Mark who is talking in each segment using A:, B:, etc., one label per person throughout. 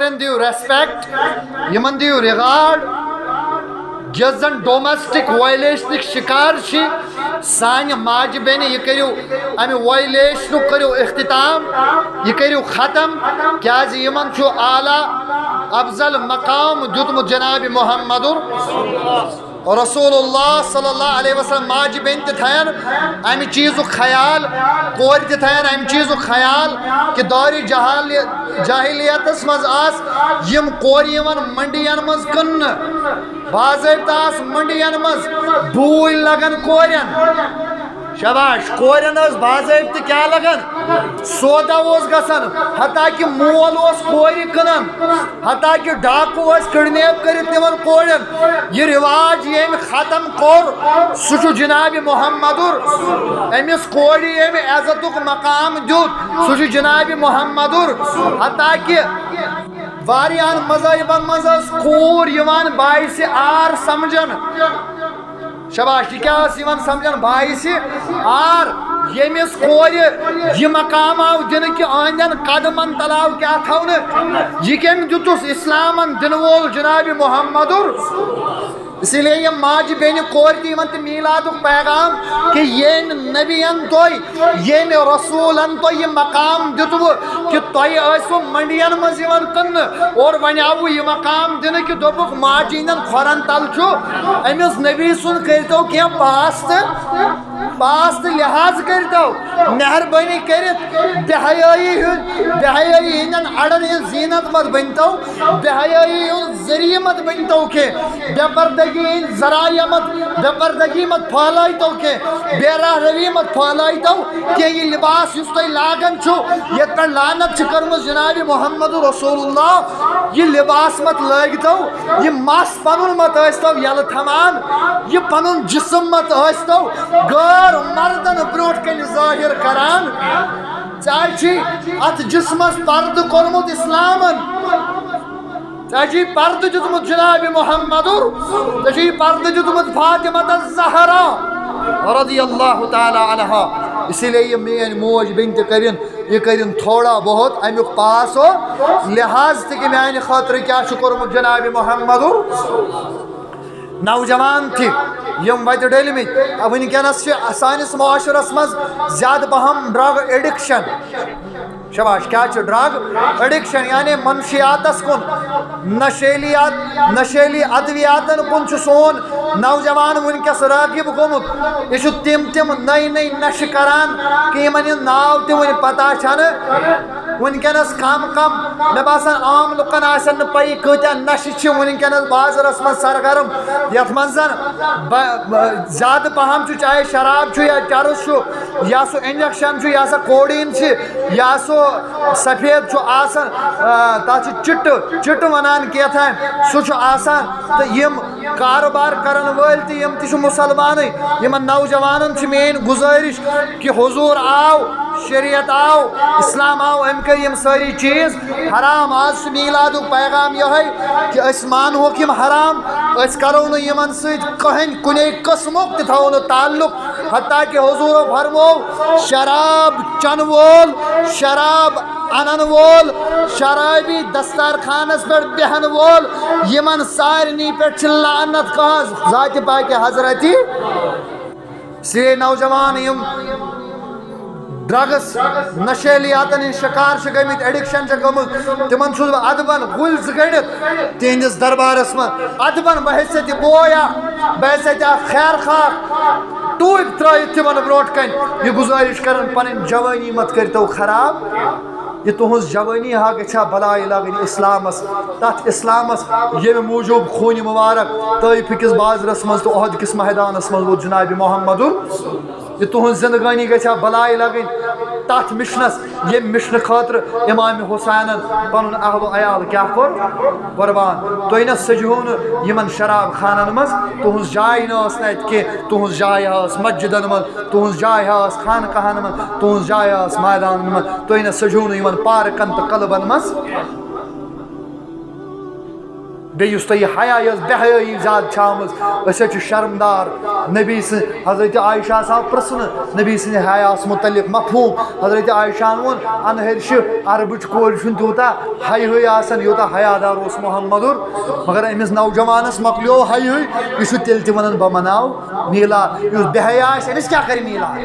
A: Korean دیو respect یمن دیو regard یس زن domestic وائلیشنک شکار چھ سانہ ماجہ بیٚنہِ یہ کٔرِو امہ وائلیشنُک کٔرِو اختتام یہ کٔرِو ختم کیازِ یمن چھُ اعلیٰ افضل مقام دیُتمُت جناب محمد رسول اللہ صلی اللہ علیہ وسلم ماجہ بیٚنہِ تہِ تھاین امہ چیزُک خیال کورِ تہِ تھاین امہ چیزُک خیال کہ دورِ جاہلیتس منٛز آس یم کورِ یِوان منڈین منٛز کٕننہٕ باضٲبطہٕ آس منڈین منٛز بوٗلۍ لگان کورٮ۪ن شباش کورٮ۪ن ٲس باضٲبطہٕ کیٛاہ لگان سودا اوس گژھان حتیٰ کہ مول اوس کورِ کٕنان حتیٰ کہ ڈاکوٗ ٲسۍ کڈنیپ کٔرِتھ نِوان کورٮ۪ن یہ رواج ییٚمۍ ختم کوٚر سُہ چھُ جناب محمدُر أمِس کورِ ییٚمۍ عزتُک مقام دیُت سُہ چھُ جناب محمدُر حتیٰ کہ واریاہن مذہبن منٛز ٲس کوٗر یِوان باعثِ آر سمجھن شباش یہ کیا یوان سمجھن باعث آر یمس کورِ یہ مقام آو دن کہ آندین قدمن تل آو کیا تھون یہ کم دتس اسلامن دن وول جناب محمدُر اسی لیے یہ ماجہ بیٚنہِ کورِ تہ تہ میلادُک پیغام کہ ییٚمۍ نبین تۄہہِ ییٚمۍ رسوٗلن تۄہہِ یہ مقام دیُتوٕ کہ تۄہہِ ٲسوٕ منڈین منٛز یِوان کٕننہٕ اور وۄنۍ آوٕ یہ مقام دنہٕ کہ دوٚپُکھ ماجہِ ہٕنٛدٮ۪ن کھۄرن تل چھُ أمِس نبی سُنٛد کٔرۍتو کینٛہہ پاس تہٕ لحاظ کٔرۍتو مہربٲنی کٔرِتھ بے حیٲیی ہٕنٛدٮ۪ن اڑن ہٕنٛز زیٖنت مت بٔنۍتو بے حیٲیی ہُنٛد ذٔریعہٕ مت بٔنۍتو کینٛہہ بے پردگی ہٕنٛدۍ ذرایع مت بے پردگی مت پھٲلٲیتو کینٛہہ بے راہ روی مت پھٲلٲیتو کینٛہہ یہ لباس یُس تُہۍ لاگان چھُو یتھ پٮ۪ٹھ لعنت چھِ کٔرمٕژ جناب محمد رسول اللہ یہ لباس مت لٲگتو یہ مس پنُن مت ٲسۍتو یلہٕ تھاوان یہ پنُن جسم مت ٲسۍتو غٲر مردن برونٛٹھ کنہِ ظٲہر کران ژےٚ چھُے اتھ جسمس پردٕ کوٚرمُت اسلامن ژےٚ چھُے پردٕ دیُتمُت جناب محمدُر ژےٚ چھُے پردٕ دیُتمُت فاطمۃ الزہرا رضی اللہ تعالیٰ عنہا اسی لیے یہ میٲنۍ موج بیٚنہِ تہِ کٔرِن یہ کٔرِن تھوڑا بہت امیُک پاس ہو لحاظ تہِ کہ میانہِ خٲطرٕ کیٛاہ چھُ کوٚرمُت جناب محمدُر نوجوان تہِ یم وتہِ ڈٔلمٕتۍ ونکیٚنس چھِ سٲنِس معاشرس منٛز زیادٕ پہم ڈرگ ایڈکشن شباش کیا چھُ ڈرگ ایڈکشن یعنی منشیاتس کُن نشیلی ادویاتن کُن چھُ سون نوجوان ونکس راغب گوٚمُت یہ چھُ تِم نٔے نشہٕ کران کہ یمن ہُنٛد ناو تہِ وُنہِ پتہ چھنہٕ ونکیٚنس کم مےٚ باسان عام لُکن آسن نہٕ پیی کۭتیاہ نشہٕ چھِ ونکیٚنس بازرس منٛز سرگرم یتھ منٛز زن زیادٕ پہم چھُ چاہے شراب چھُ یا چرس چھُ یا سُہ انجیکشن چھُ یا سۄ کوڈیٖن چھِ یا سُہ سفید چھُ آسان تتھ چھِ چٹہٕ ونان کیٛاتھام سُہ چھُ آسان تہٕ یم کاروبار کرن وٲلۍ تہِ یم تہِ چھِ مُسلمانٕے یمن نوجوانن چھِ میٲنۍ گُزٲرِش کہ حضوٗر آو شریعت آو اسلام آو أمۍ کٔرۍ یم سٲری چیٖز حرام آز چھُ میلادُک پیغام یِہوٚے کہ أسۍ مانہوکھ یم حرام أسۍ کرو نہٕ یمن سۭتۍ کٕہٕنۍ کُنے قٕسمُک تہِ تھاوو نہٕ تعلق حتیٰ کہ حضوٗرو فرموو شراب چنہٕ وول شراب انن وول شرابی دسترخانس پٮ۪ٹھ بیہن وول یمن سارنٕے پٮ۪ٹھ چھِ لعنت کہاز ذاتِ پاکہِ حضرتی سے نوجوان یم ڈرگس نشیلیاتن ہٕنٛدۍ شکار چھِ گٔمٕتۍ ایڈکشن چھِ گٔمٕژ تمن چھُس بہٕ ادبن گُلۍ زٕ کٔڑِتھ تِہنٛدِس دربارس منٛز ادبن بہٕ حیثیتہِ بوے اکھ بہٕ حیثیتہِ اکھ خیر خواہ ٹوٗپۍ ترٲیِتھ تِمن برونٛٹھ کنہِ یہ گُزٲرِش کران پنٕنۍ جوٲنی مت کٔرۍتو خراب یہ تُہنٛز جوٲنی ہا گژھِ بلاے لگٕنۍ اسلامس تتھ اسلامس ییٚمہِ موٗجوٗب خوٗنہِ مُبارک طٲیف کِس بازرس منٛز تہٕ عہد کِس میدانس منٛز ووت جناب محمدُر یہ تُہنٛز زندگٲنی گژھِ بلاے لگٕنۍ تتھ مشنس ییٚمہِ مشنہٕ خٲطرٕ امام حُسینن پنُن اہل و عیال کیٛاہ کوٚر قۄربان تُہۍ نہ سجہو نہٕ یمن شراب خانن منٛز تُہنٛز جاے نہ ٲس نہٕ اتہِ کینٛہہ تُہنٛز جاے ٲس مسجدن منٛز تُہنٛز جاے ٲس خانقاہن منٛز تُہنٛز جاے ٲس مٲدانن منٛز تُہۍ نہ سجہو نہٕ یمن پارکن تہٕ کلبن منٛز بیس تو یہ حیا یس بے حیائی زیادہ آمز شرمدار نبی سے حضرت عائشہ صاحب پرسن نبی سن حیاس متعلق مفہوم حضرت عائشہ وون ان ہرش عربچ کور تیوتا حی ہوئی آسان یوتا حیادار اس محمد مگر امس نوجوانس مکلیو حی ہوئی یہ تیل تہ ونان بہ مناو میلاد اس بے حیا امس کیا کر میلاد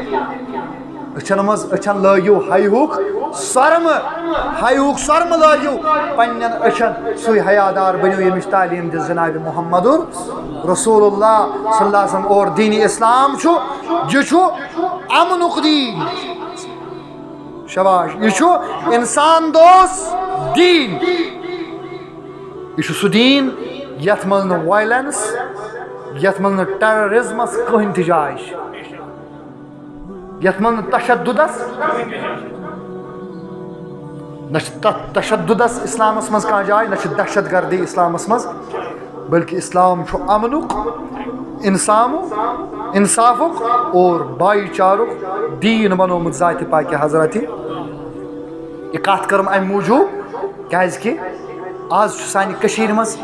A: اچھن مز اچھن لٲگِو حیہُک سرم لٲگِو پننٮ۪ن أچھن سُے حیادار بنیو ییٚمِچ تعلیٖم دِژ جناب محمد رسول اللہ صلی اللہ علیہ وسلم اور دین اسلام چھُ یہِ چھُ امنُک دیٖن شاباش یہ چھُ انسان دوست دین یہ چھُ سُہ دیٖن یتھ منٛز نہٕ وایلنس یتھ منٛز نہٕ ٹیررزمس کٕہٕنۍ تہِ جاے چھِ یتھ منٛز نہٕ تشدُدس نہ چھِ تشدُدس اسلامس منٛز کانٛہہ جاے نہ چھِ دہشت گردی اسلامس منٛز بلکہ اسلام چھُ امنُک انصافُک اور بھایی چارُک دیٖن بنومُت ذاتِ پاکہِ حضرتِ یہ کتھ کٔرٕم امہِ موٗجوٗب کیازکہِ آز چھُ سانہِ کٔشیٖرِ منٛز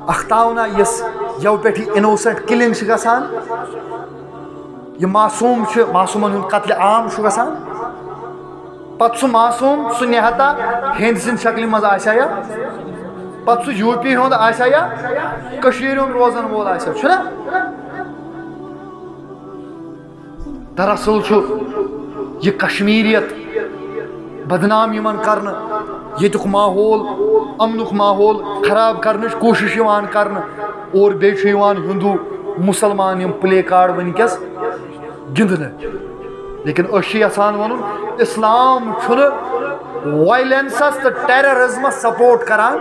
A: اختاونا یۄس یوٕ پٮ۪ٹھ یہِ اِنوسنٹ کِلِنگ چھِ گژھان یہ معصوٗم چھُ معصوٗمن ہُنٛد قتلِ عام چھُ گژھان پتہٕ سُہ معصوٗم سُہ نہتا ہیٚنٛدۍ سٕنٛدِ شکلہِ منٛز آسیا یا پتہٕ سُہ یوٗ پی ہُنٛد آسیا یا کٔشیٖرِ ہُنٛد روزن وول آسیا چھُنہ دراصل چھُ یہ کشمیریت بدنام یِوان کرنہٕ ییٚتیُک ماحول امنُک ماحول خراب کرنٕچ کوٗشش یِوان کرنہٕ اور بیٚیہِ چھُ یِوان ہندوٗ مسلمان یِم پلے کارڈ ونکیٚس گِنٛدنہٕ لیکن أسۍ چھِ یژھان ونُن اسلام چھُنہٕ وایلنسس تہٕ ٹیررزمس سپورٹ کران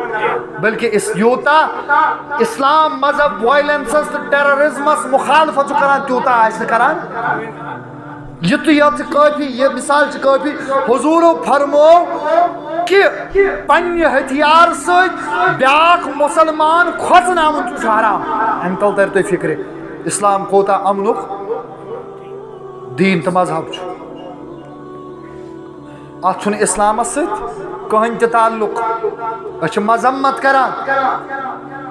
A: بلکہ یوٗتاہ اسلام مذہب وایلنسس تہٕ ٹیررزمس مخالفت چھُ کران تیوٗتاہ آسہِ نہٕ کران یہ تو یت کافی یہ مثال چھ کافی حضورو فرمو کہ پنہ ہتھیار ست بیاکھ مسلمان کھوژناون چھُ حرام امہ تل تر تُہۍ فکرِ اسلام کوتاہ امنُک دیٖن تہٕ مذہب چھُ اتھ چھُنہٕ اسلامس سۭتۍ کٕہٕنۍ تہِ تعلق أسۍ چھِ مذمت کران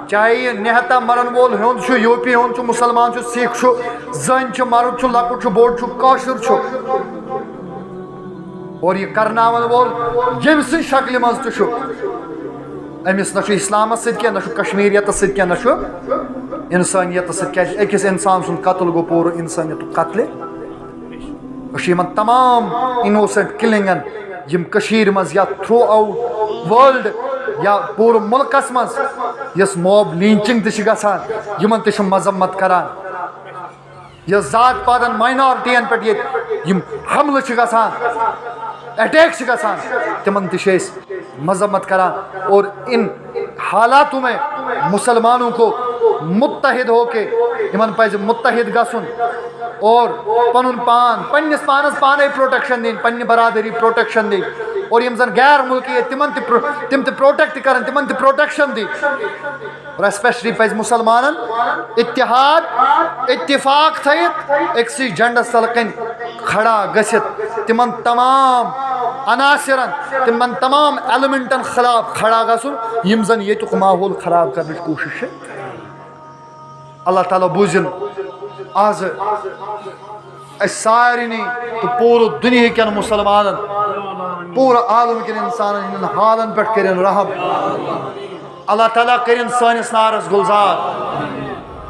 A: چاہے یہ نہتا مرن وول ہُنٛد چھُ یوٗ پی ہُنٛد چھُ مسلمان چھُ سِکھ چھُ زٔنۍ چھِ مرد چھُ لۄکُٹ چھُ بوٚڑ چھُ کٲشُر چھُ اور یہ کرناون وول ییٚمہِ سٕنٛزِ شکلہِ منٛز تہِ چھُ أمِس نہ چھُ اسلامس سۭتۍ کینٛہہ نہ چھُ کشمیریتس سۭتۍ کینٛہہ نہ چھُ انسٲنیتس سۭتۍ کیازِ أکِس انسان سُنٛد قتل گوٚو پوٗرٕ انسٲنیتُک قتلہِ أسۍ چھِ یِمن تمام اِنوسنٹ کِلنگن یِم کٔشیٖرِ منٛز یا تھرٛوٗ آوُٹ وٲلڈ یا پوٗرٕ مُلکس منٛز یۄس موب لینچنگ تہِ چھِ گژھان یِمن تہِ چھِ مذمت کران یۄس ذات پاتن ماینارٹین پٮ۪ٹھ ییٚتہِ یِم حملہٕ چھِ گژھان اٹیک چھِ گژھان تِمن تہِ چھِ أسۍ مذمت کران اور ان حالاتوں میں مسلمانوں کو متحد ہو کے یمن پزِ متحد گژھُن اور پنُن پان پننس پانس پانے پروٹیکشن دِنۍ پننہِ برادری پروٹیکشن دِنۍ اور یم زن غیر ملکی تم تہِ پروٹیکٹ کرن تمن تہِ پروٹیکشن دِنۍ اور اسپیشلی پزِ مسلمانن اتحاد اتفاق تھٲیِتھ أکسٕے جنڈس تل کَنۍ کھڑا گٔژھِتھ تمن تمام عناصرن تمن تمام ایلیمنٹن خلاف کھڑا گژھُن یم زن ییٚتیُک ماحول خراب کرنٕچ کوٗشش چھِ اللہ تعالیٰ بوٗزِن آز اسہِ سارنٕے تہٕ پوٗرٕ دُنہِکٮ۪ن مُسلمانن پوٗرٕ عالم کٮ۪ن انسانن ہٕنٛدٮ۪ن حالن پٮ۪ٹھ کٔرِنۍ رحم اللہ تعالیٰ کٔرِنۍ سٲنِس نارس گُلزار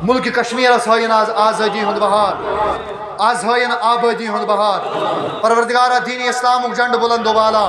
A: مُلکہِ کشمیٖرس ہٲیِن آز آزٲدی ہُنٛد بہار آز ہٲیِن آبٲدی ہُنٛد بہار پروردگارا دیٖنِ اسلامُک جنڈٕ بُلند و بالا